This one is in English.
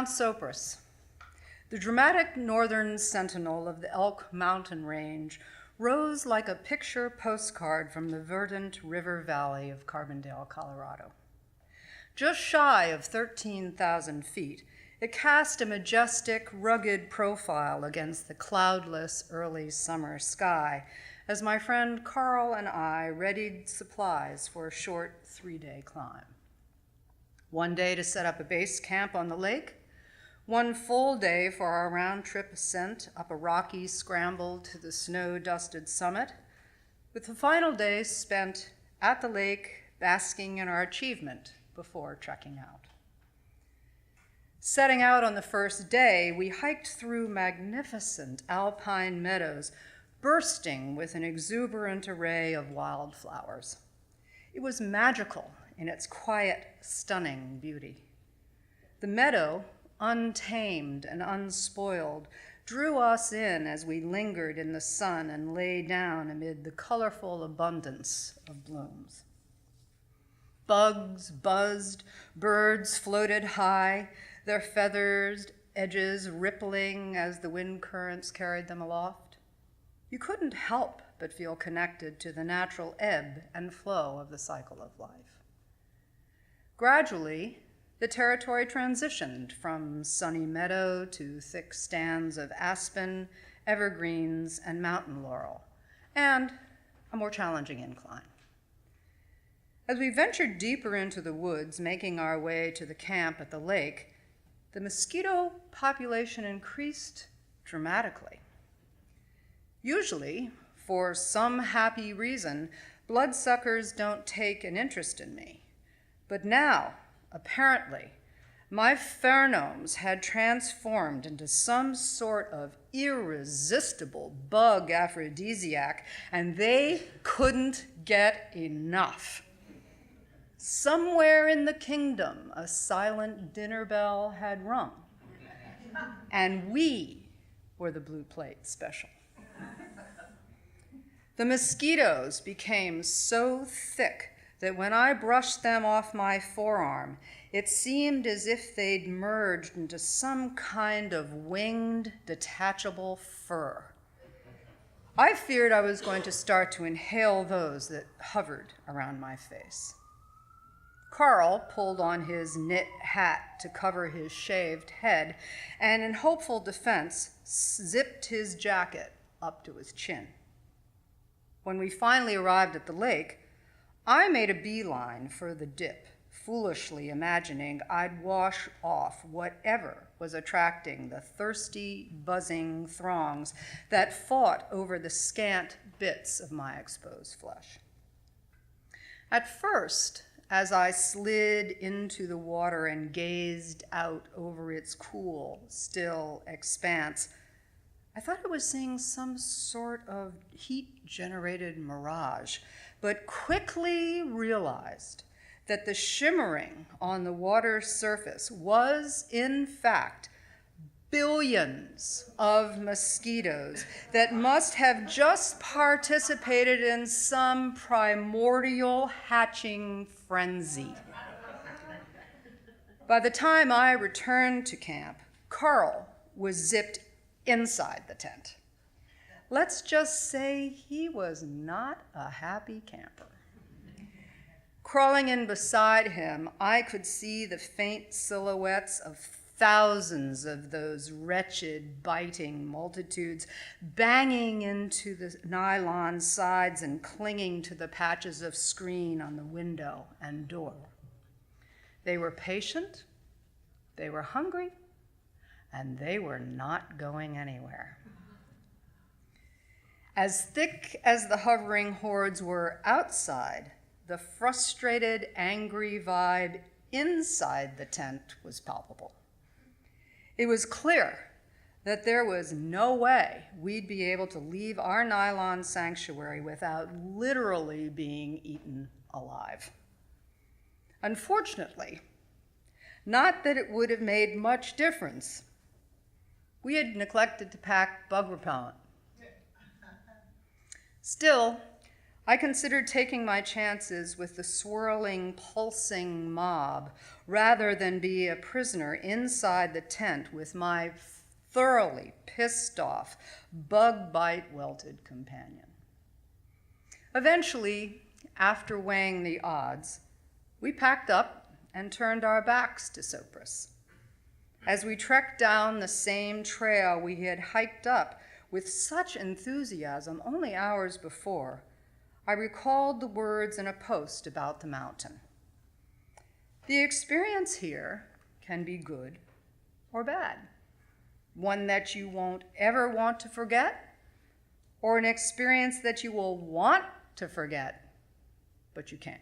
Mount Sopris, the dramatic northern sentinel of the Elk Mountain Range, rose like a picture postcard from the verdant river valley of Carbondale, Colorado. Just shy of 13,000 feet, it cast a majestic, rugged profile against the cloudless early summer sky as my friend Carl and I readied supplies for a short 3-day climb. One day to set up a base camp on the lake, one full day for our round-trip ascent up a rocky scramble to the snow-dusted summit, with the final day spent at the lake basking in our achievement before trekking out. Setting out on the first day, we hiked through magnificent alpine meadows bursting with an exuberant array of wildflowers. It was magical in its quiet, stunning beauty. The meadow, untamed and unspoiled, drew us in as we lingered in the sun and lay down amid the colorful abundance of blooms. Bugs buzzed, birds floated high, their feathered edges rippling as the wind currents carried them aloft. You couldn't help but feel connected to the natural ebb and flow of the cycle of life. Gradually, the territory transitioned from sunny meadow to thick stands of aspen, evergreens, and mountain laurel, and a more challenging incline. As we ventured deeper into the woods, making our way to the camp at the lake, the mosquito population increased dramatically. Usually, for some happy reason, bloodsuckers don't take an interest in me. But now, apparently, my pheromones had transformed into some sort of irresistible bug aphrodisiac, and they couldn't get enough. Somewhere in the kingdom, a silent dinner bell had rung, and we were the blue plate special. The mosquitoes became so thick that when I brushed them off my forearm, it seemed as if they'd merged into some kind of winged, detachable fur. I feared I was going to start to inhale those that hovered around my face. Carl pulled on his knit hat to cover his shaved head, and in hopeful defense, zipped his jacket up to his chin. When we finally arrived at the lake, I made a beeline for the dip, foolishly imagining I'd wash off whatever was attracting the thirsty, buzzing throngs that fought over the scant bits of my exposed flesh. At first, as I slid into the water and gazed out over its cool, still expanse, I thought I was seeing some sort of heat-generated mirage, but quickly realized that the shimmering on the water's surface was, in fact, billions of mosquitoes that must have just participated in some primordial hatching frenzy. By the time I returned to camp, Carl was zipped inside the tent. Let's just say he was not a happy camper. Crawling in beside him, I could see the faint silhouettes of thousands of those wretched, biting multitudes banging into the nylon sides and clinging to the patches of screen on the window and door. They were patient, they were hungry, and they were not going anywhere. As thick as the hovering hordes were outside, the frustrated, angry vibe inside the tent was palpable. It was clear that there was no way we'd be able to leave our nylon sanctuary without literally being eaten alive. Unfortunately, not that it would have made much difference, we had neglected to pack bug repellent. Still, I considered taking my chances with the swirling, pulsing mob rather than be a prisoner inside the tent with my thoroughly pissed off, bug-bite-welted companion. Eventually, after weighing the odds, we packed up and turned our backs to Sopris. As we trekked down the same trail we had hiked up with such enthusiasm only hours before, I recalled the words in a post about the mountain. The experience here can be good or bad, one that you won't ever want to forget, or an experience that you will want to forget, but you can't.